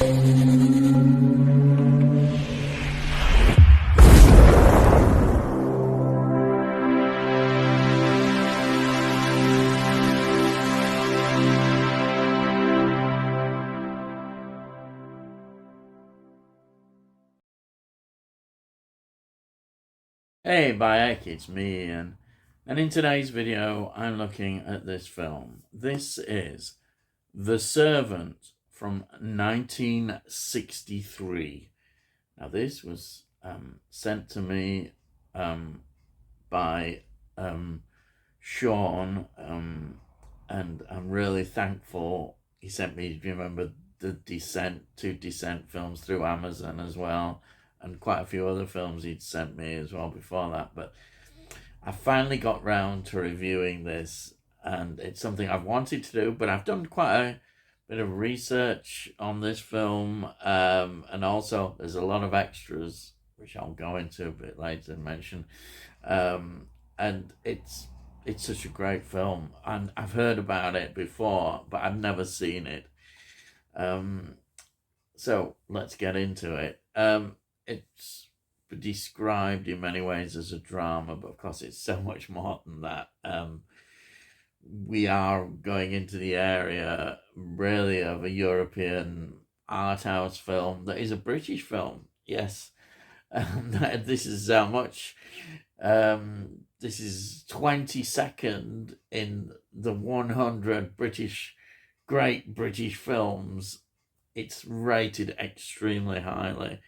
Hey Bayek, it's me Ian, and in today's video I'm looking at this film. This is The Servant from 1963. Now this was sent to me by Sean, and I'm really thankful he sent me, do you remember, the two Descent films through Amazon as well, and quite a few other films he'd sent me as well before that. But I finally got round to reviewing this, and it's something I've wanted to do, but I've done quite a bit of research on this film, and also there's a lot of extras, which I'll go into a bit later and mention. And it's such a great film, and I've heard about it before, but I've never seen it. So let's get into it. It's described in many ways as a drama, but of course it's so much more than that. We are going into the area really of a European art house film that is a British film. Yes, this is how much. This is 22nd in the 100 great British films. It's rated extremely highly.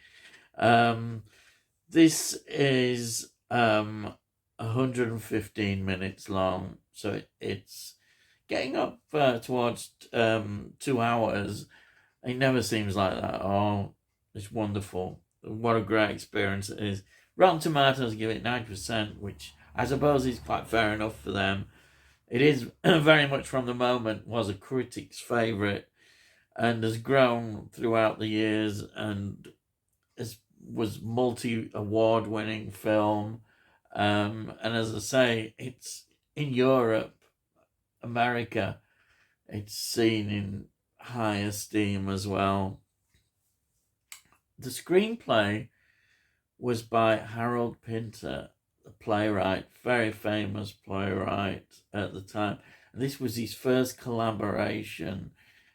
This is 115 minutes long, so it's getting up towards 2 hours. It never seems like that. Oh, it's wonderful. What a great experience it is. Rotten Tomatoes give it 90%, which I suppose is quite fair enough for them. It is very much from the moment was a critic's favourite, and has grown throughout the years, and was multi-award winning film. And as I say, it's in Europe, America, it's seen in high esteem as well. The screenplay was by Harold Pinter, a playwright, very famous playwright at the time. And this was his first collaboration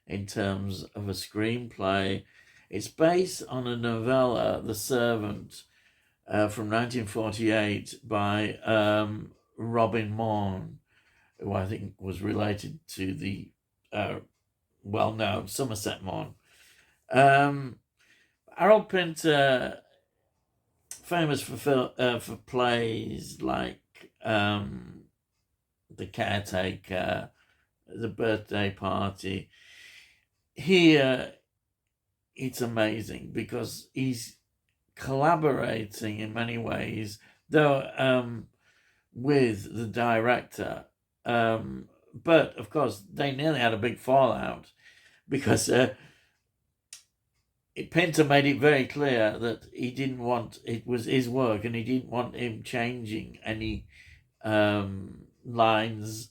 in terms of a screenplay. It's based on a novella, The Servant, from 1948 by Robin Maughan, who I think was related to the well-known Somerset Maugham. Harold Pinter, famous for plays like The Caretaker, The Birthday Party. Here, it's amazing because he's collaborating in many ways, though with the director. But of course, they nearly had a big fallout because Pinter made it very clear that he didn't want, it was his work, and he didn't want him changing any lines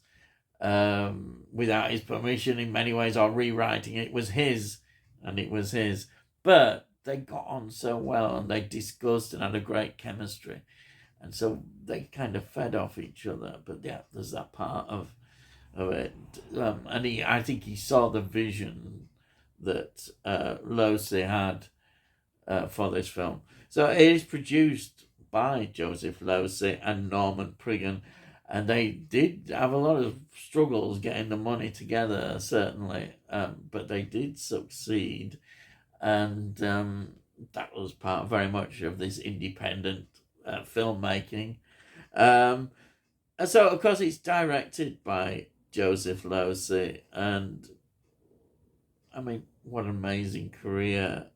without his permission in many ways, or rewriting it. It was his, and it was his. But they got on so well, and they discussed and had a great chemistry, and so they kind of fed off each other. But yeah, there's that part of it, and I think he saw the vision that Losey had for this film. So it is produced by Joseph Losey and Norman Priggen, and they did have a lot of struggles getting the money together, certainly, but they did succeed, and that was part very much of this independent filmmaking. And so, of course, it's directed by Joseph Losey, and I mean, what an amazing career.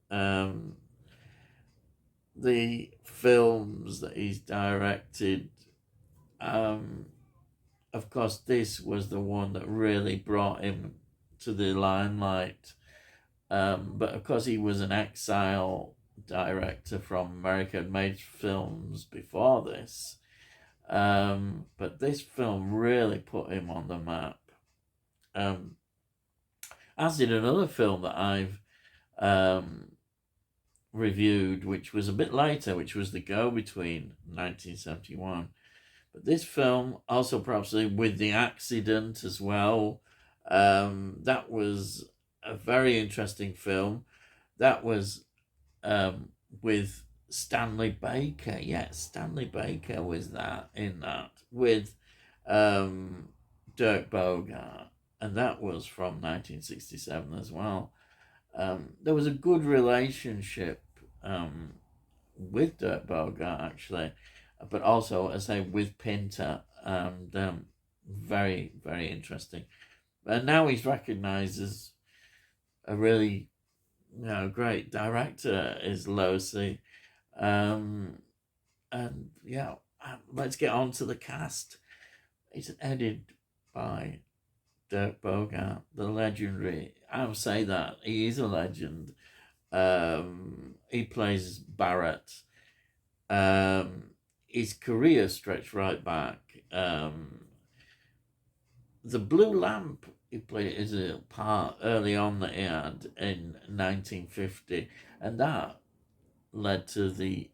The films that he's directed, of course, this was the one that really brought him to the limelight. But of course, he was an exile director from America and made films before this. But this film really put him on the map. As did another film that I've reviewed, which was a bit later, which was The Go-Between, 1971. But this film, also perhaps with the accident as well, that was a very interesting film. That was with Stanley Baker. Yes, Stanley Baker was in that with Dirk Bogarde, and that was from 1967 as well. There was a good relationship with Dirk Bogarde, actually, but also, as I say, with Pinter, and very, very interesting. And now he's recognised as a really, great director, is Losi. And yeah, let's get on to the cast. It's edited by Dirk Bogarde, the legendary. I'll say that he is a legend. He plays Barrett. His career stretched right back. The Blue Lamp he played is a part early on that he had in 1950, and that led to the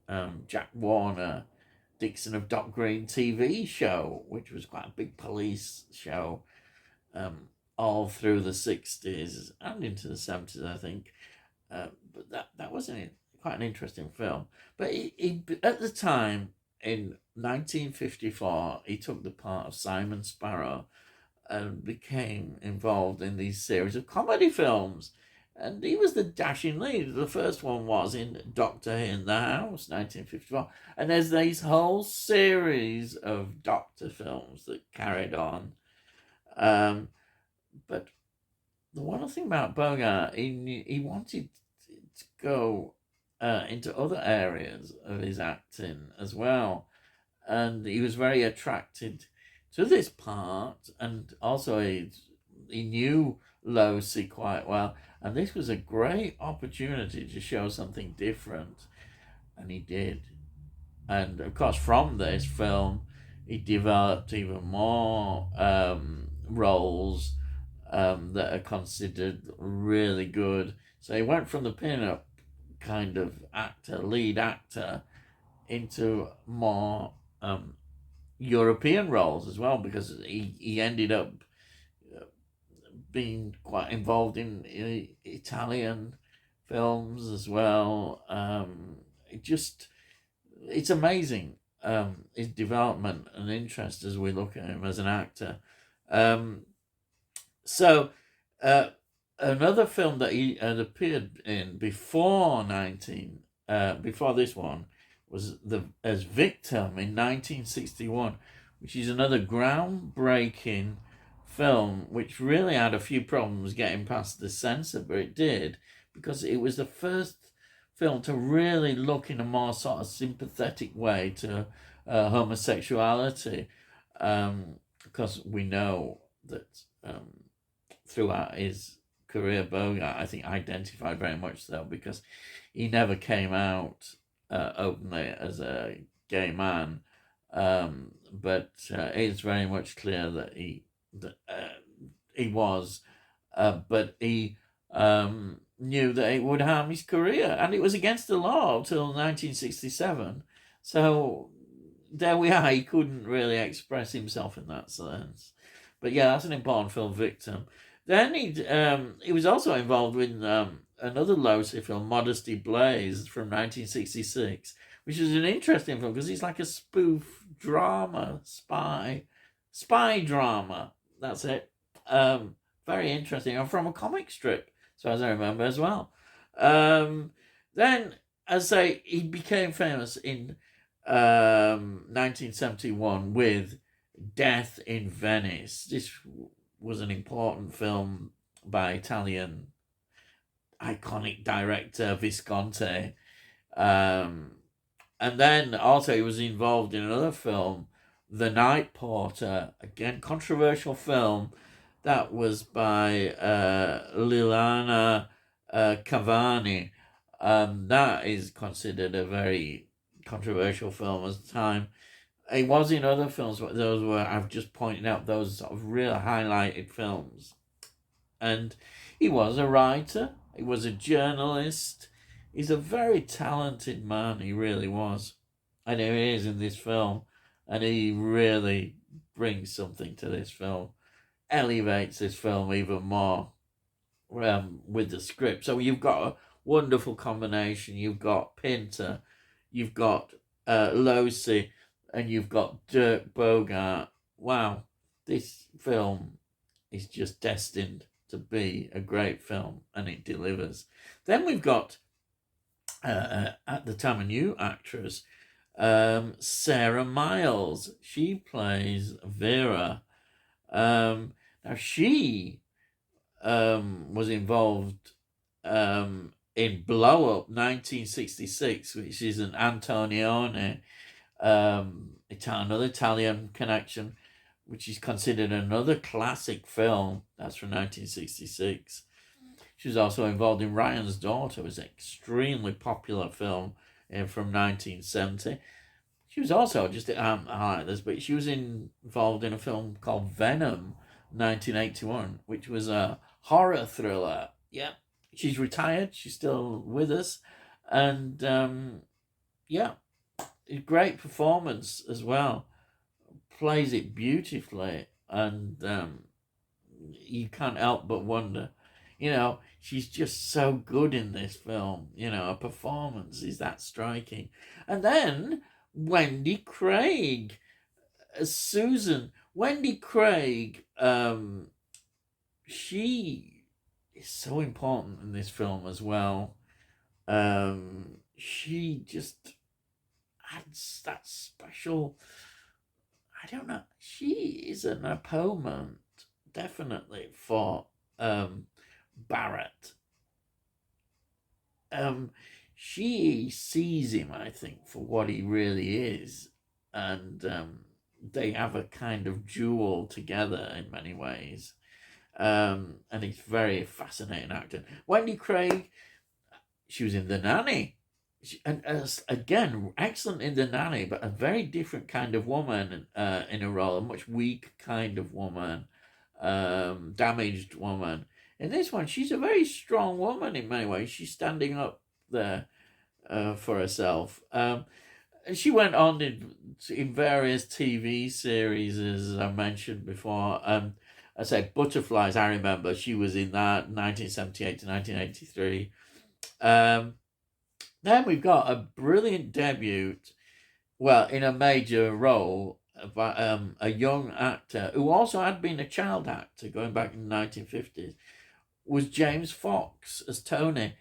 Jack Warner Dixon of Dock Green TV show, which was quite a big police show, all through the 60s and into the 70s, I think. But that was quite an interesting film. But he at the time, in 1954, he took the part of Simon Sparrow and became involved in these series of comedy films. And he was the dashing lead. The first one was in Doctor in the House, 1954. And there's these whole series of Doctor films that carried on. But the one thing about Bogart, he wanted to go into other areas of his acting as well. And he was very attracted to this part. And also he knew Losi quite well. And this was a great opportunity to show something different. And he did. And of course, from this film, he developed even more roles that are considered really good. So he went from the pin-up kind of actor, lead actor, into more European roles as well, because he ended up being quite involved in Italian films as well. It's amazing, his development and interest as we look at him as an actor. So another film that he had appeared in before this one was as Victim in 1961, which is another groundbreaking film, which really had a few problems getting past the censor, but it did, because it was the first film to really look in a more sort of sympathetic way to homosexuality, because we know that throughout his career, Bogart, I think, identified very much so, because he never came out openly as a gay man, but it's very much clear that he was, but he knew that it would harm his career, and it was against the law till 1967. So there we are. He couldn't really express himself in that sense. But yeah, that's an important film, Victim. Then he was also involved with another Losi film, Modesty Blaise, from 1966, which is an interesting film because it's like a spoof drama, spy drama. That's it. Very interesting. And from a comic strip, so as I remember as well. Then, as I say, he became famous in 1971 with Death in Venice. This was an important film by Italian iconic director Visconti. And then also he was involved in another film, The Night Porter, again controversial film that was by Liliana Cavani. That is considered a very controversial film at the time. He was in other films, but those were, I've just pointed out, those sort of real highlighted films. And he was a writer. He was a journalist. He's a very talented man. He really was. And he is in this film. And he really brings something to this film. Elevates this film even more with the script. So you've got a wonderful combination. You've got Pinter. You've got Losey. And you've got Dirk Bogart. Wow. This film is just destined to be a great film, and it delivers. Then we've got, at the time, a new actress, Sarah Miles. She plays Vera. Now, she was involved in Blow Up 1966, which is an Antonioni, another Italian connection, which is considered another classic film. That's from 1966. She was also involved in Ryan's Daughter, which was an extremely popular film from 1970. She was also, just to highlight this, but she was involved in a film called Venom, 1981, which was a horror thriller. Yeah, she's retired. She's still with us. And, yeah, a great performance as well. Plays it beautifully, and you can't help but wonder, she's just so good in this film. Her performance is that striking. And then Wendy Craig as Susan. Wendy Craig, she is so important in this film as well. She just adds that special, I don't know, she is an opponent, definitely, for Barrett. She sees him, I think, for what he really is, and they have a kind of duel together in many ways, and he's very fascinating actor. Wendy Craig, she was in The Nanny. And again, excellent in The Nanny, but a very different kind of woman in a role, a much weak kind of woman, damaged woman. In this one, she's a very strong woman in many ways. She's standing up there for herself. And she went on in various TV series, as I mentioned before. I say Butterflies, I remember. She was in that, 1978 to 1983. Then we've got a brilliant debut, in a major role, by a young actor who also had been a child actor going back in the 1950s, was James Fox as Tony.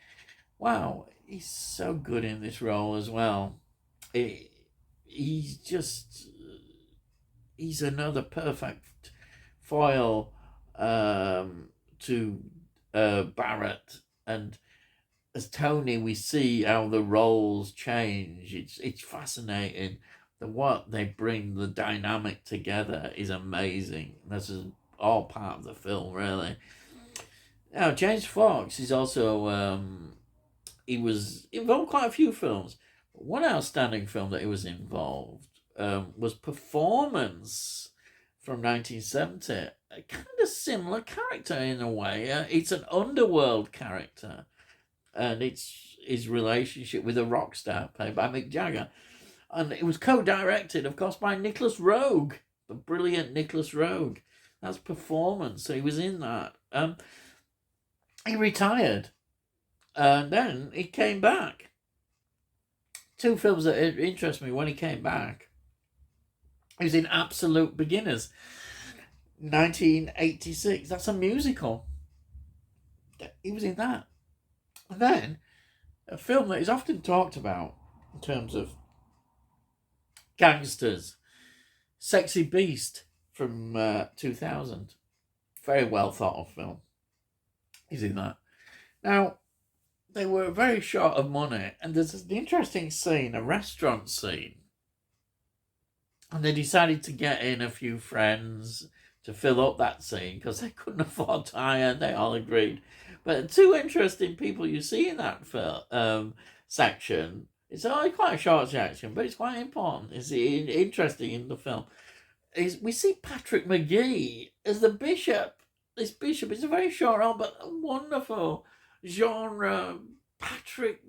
Wow, he's so good in this role as well. He's another perfect foil to Barrett, and as Tony, we see how the roles change. It's fascinating. What they bring, the dynamic together is amazing. This is all part of the film, really. Now, James Fox is also, he was involved in quite a few films. One outstanding film that he was involved was Performance from 1970. A kind of similar character in a way. It's an underworld character. And it's his relationship with a rock star played by Mick Jagger. And it was co-directed, of course, by Nicholas Roeg, the brilliant Nicholas Roeg. That's Performance. So he was in that. He retired. And then he came back. Two films that interest me when he came back. He was in Absolute Beginners, 1986. That's a musical. He was in that. And then, a film that is often talked about in terms of gangsters, Sexy Beast from 2000. Very well thought of film. He's in that. Now, they were very short of money, and there's an interesting scene, a restaurant scene. And they decided to get in a few friends to fill up that scene because they couldn't afford to hire, and they all agreed. But two interesting people you see in that section. It's only quite a short section, but it's quite important. It's interesting in the film. We see Patrick McGee as the bishop. This bishop is a very short role, but a wonderful genre. Patrick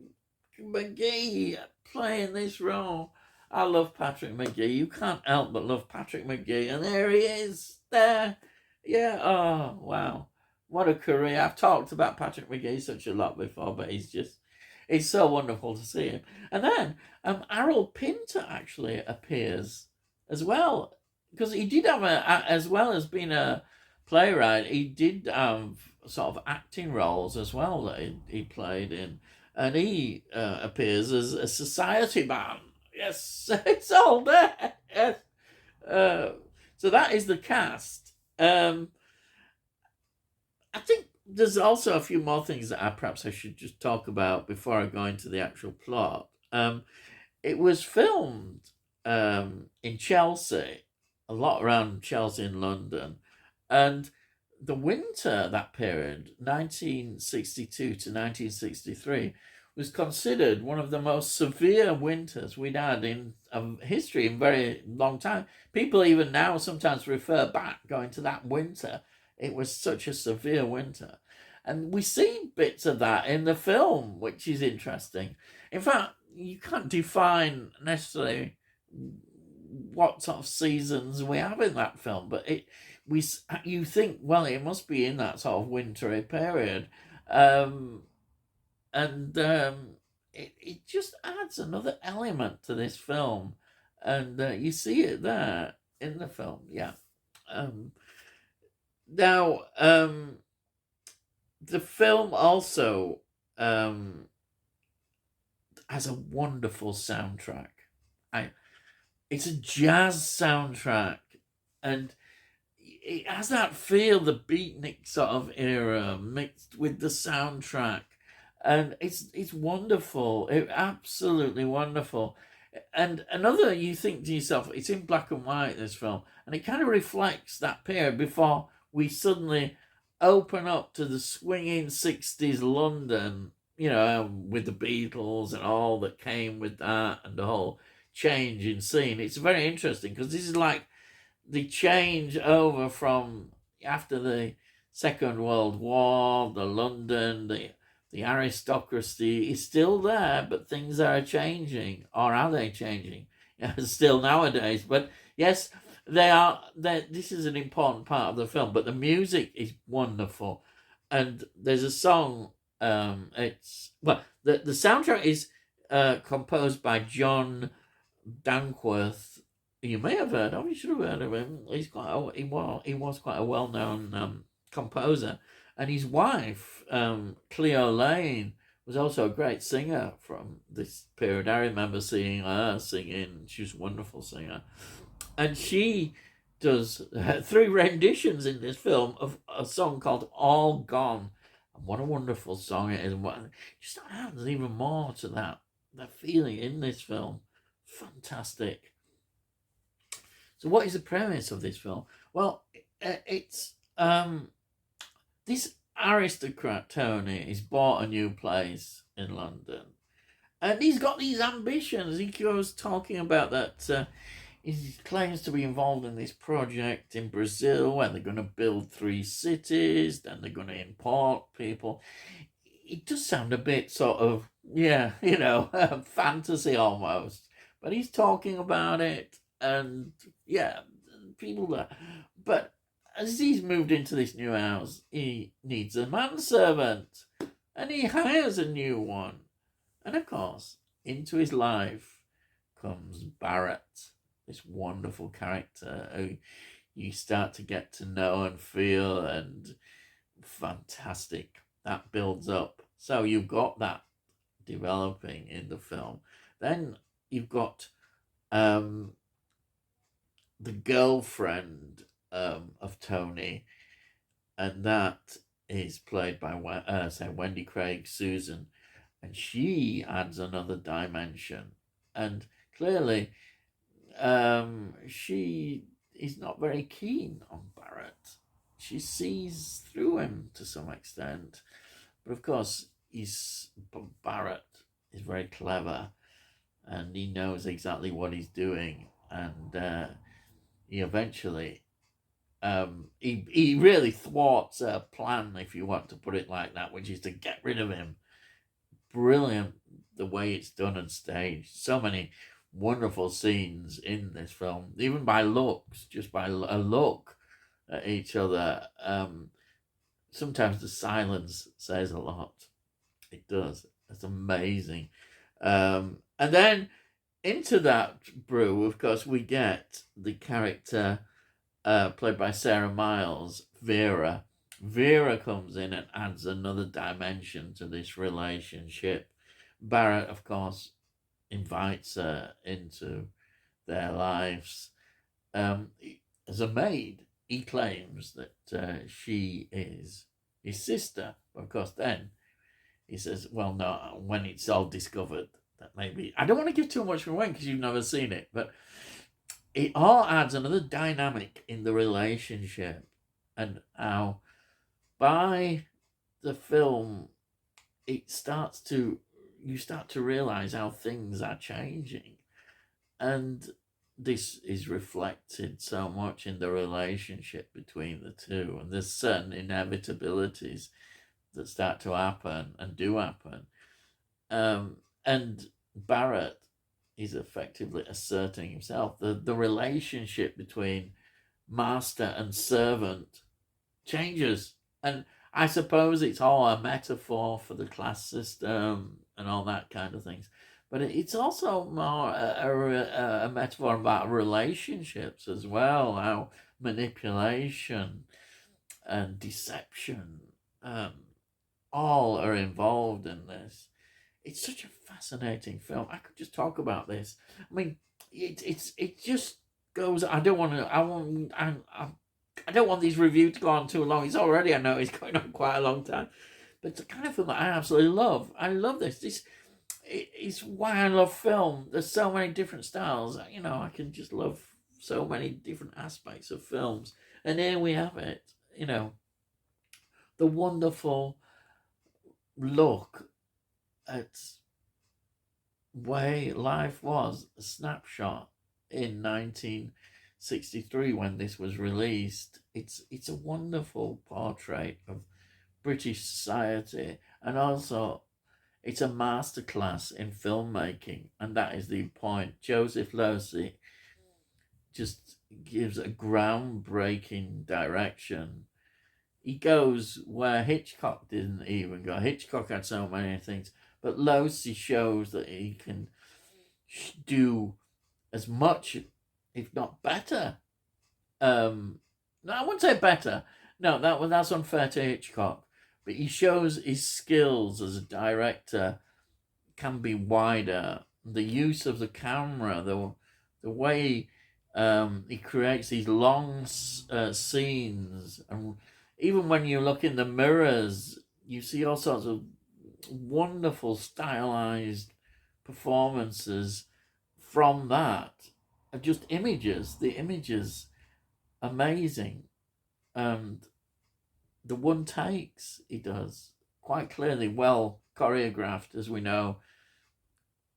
McGee playing this role. I love Patrick McGee. You can't help but love Patrick McGee. And there he is, there. Yeah, oh, wow. What a career. I've talked about Patrick McGee such a lot before, but it's so wonderful to see him. And then Harold Pinter actually appears as well, because he did have as well as being a playwright, he did have sort of acting roles as well that he played in, and he appears as a society man. Yes, it's all there. Yes. So that is the cast. I think there's also a few more things that perhaps I should just talk about before I go into the actual plot. It was filmed in Chelsea, a lot around Chelsea in London, and the winter, that period, 1962 to 1963, was considered one of the most severe winters we'd had in history in a very long time. People even now sometimes refer back, going to that winter. It was such a severe winter. And we see bits of that in the film, which is interesting. In fact, you can't define necessarily what sort of seasons we have in that film, but you think, well, it must be in that sort of wintry period. It just adds another element to this film, and you see it there in the film. Yeah. Now, the film also has a wonderful soundtrack. It's a jazz soundtrack, and it has that feel, the beatnik sort of era mixed with the soundtrack, and it's wonderful. It's absolutely wonderful. And another, you think to yourself, it's in black and white, this film, and it kind of reflects that period before we suddenly open up to the swinging 60s London, with the Beatles and all that came with that, and the whole change in scene. It's very interesting because this is like the change over from after the Second World War, the London, the aristocracy is still there, but things are changing. Or are they changing? Still nowadays. But yes, they are. This is an important part of the film, but the music is wonderful. And there's a song, the soundtrack is composed by John Dankworth. You may have heard of. You should have heard of him. He was quite a well-known composer, and his wife, Cleo Lane, was also a great singer from this period. I remember seeing her singing. She was a wonderful singer, and she does 3 renditions in this film of a song called "All Gone." And what a wonderful song it is! Just adds even more to that feeling in this film. Fantastic. So what is the premise of this film? Well, it's this aristocrat, Tony, he's bought a new place in London. And he's got these ambitions. He goes talking about that he claims to be involved in this project in Brazil where they're going to build 3 cities, then they're going to import people. It does sound a bit sort of, fantasy almost. But he's talking about it, and people there. But as he's moved into this new house, he needs a manservant, and he hires a new one. And of course, into his life comes Barrett, this wonderful character who you start to get to know and feel, and fantastic. That builds up. So you've got that developing in the film. Then you've got the girlfriend of Tony, and that is played by Wendy Craig, Susan, and she adds another dimension. And clearly, she is not very keen on Barrett. She sees through him to some extent, but of course, Barrett is very clever, and he knows exactly what he's doing, and he eventually He really thwarts a plan, if you want to put it like that, which is to get rid of him. Brilliant the way it's done and staged. So many wonderful scenes in this film, even by looks, just by a look at each other. Sometimes the silence says a lot. It does. It's amazing. And then into that brew, of course, we get the character played by Sarah Miles, Vera. Vera comes in and adds another dimension to this relationship. Barrett, of course, invites her into their lives. As a maid, he claims that she is his sister. Of course, then he says, well, no, when it's all discovered, that maybe... I don't want to give too much away because you've never seen it, but it all adds another dynamic in the relationship, and how by the film you start to realize how things are changing, and this is reflected so much in the relationship between the two, and there's certain inevitabilities that start to happen and do happen, and Barrett is effectively asserting himself. The relationship between master and servant changes, and I suppose it's all a metaphor for the class system and all that kind of things, but it's also more a metaphor about relationships as well, how manipulation and deception all are involved in this. It's such a fascinating film. I could just talk about this. I mean, it just goes. I don't want these reviews to go on too long. It's already, I know, it's going on quite a long time, but it's the kind of film that I absolutely love. I love this. This is why I love film. There's so many different styles. You know, I can just love so many different aspects of films, and here we have it. You know, the wonderful look at way life was, a snapshot in 1963 when this was released. It's a wonderful portrait of British society, and also it's a masterclass in filmmaking, and that is the point. Joseph Losey just gives a groundbreaking direction. He goes where Hitchcock didn't even go. Hitchcock had so many things, but Losey shows that he can do as much, if not better. No, I wouldn't say better. No, that's unfair to Hitchcock. But he shows his skills as a director can be wider. The use of the camera, the way he creates these long scenes, and even when you look in the mirrors, you see all sorts of wonderful stylized performances from that. Just images, the images, amazing. And the one takes he does, quite clearly well choreographed, as we know.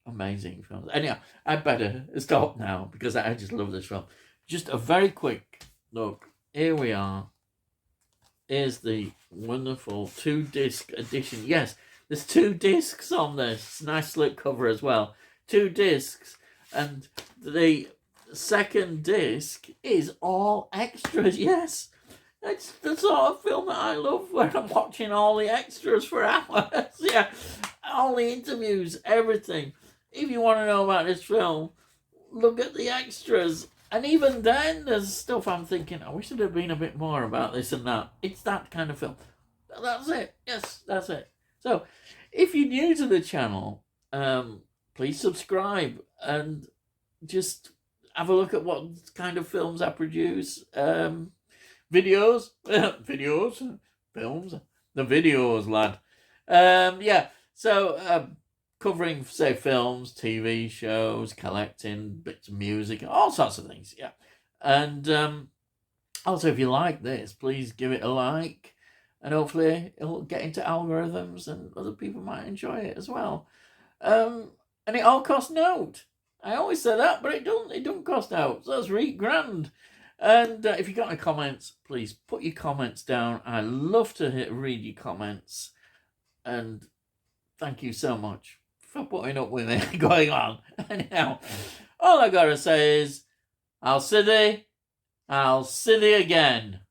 Amazing films. Anyhow, I better stop now because I just love this film. Just a very quick look. Here we are. Here's the wonderful 2-disc edition. Yes, there's 2 discs on this. Nice slip cover as well. 2 discs. And the second disc is all extras. Yes, it's the sort of film that I love when I'm watching all the extras for hours. Yeah, all the interviews, everything. If you want to know about this film, look at the extras. And even then, there's stuff I'm thinking, I wish there'd have been a bit more about this and that. It's that kind of film. That's it. Yes, that's it. So, if you're new to the channel, please subscribe and just have a look at what kind of films I produce. Videos, films, the videos, lad. Yeah, so covering, say, films, TV shows, collecting bits of music, all sorts of things, yeah. And also, if you like this, please give it a like, and hopefully it'll get into algorithms and other people might enjoy it as well. And it all costs note. I always say that, but it don't cost out, so that's £8 grand. And if you've got any comments, please put your comments down. I love to read your comments. And thank you so much for putting up with it going on. Anyhow, all I gotta say is, I'll see thee again.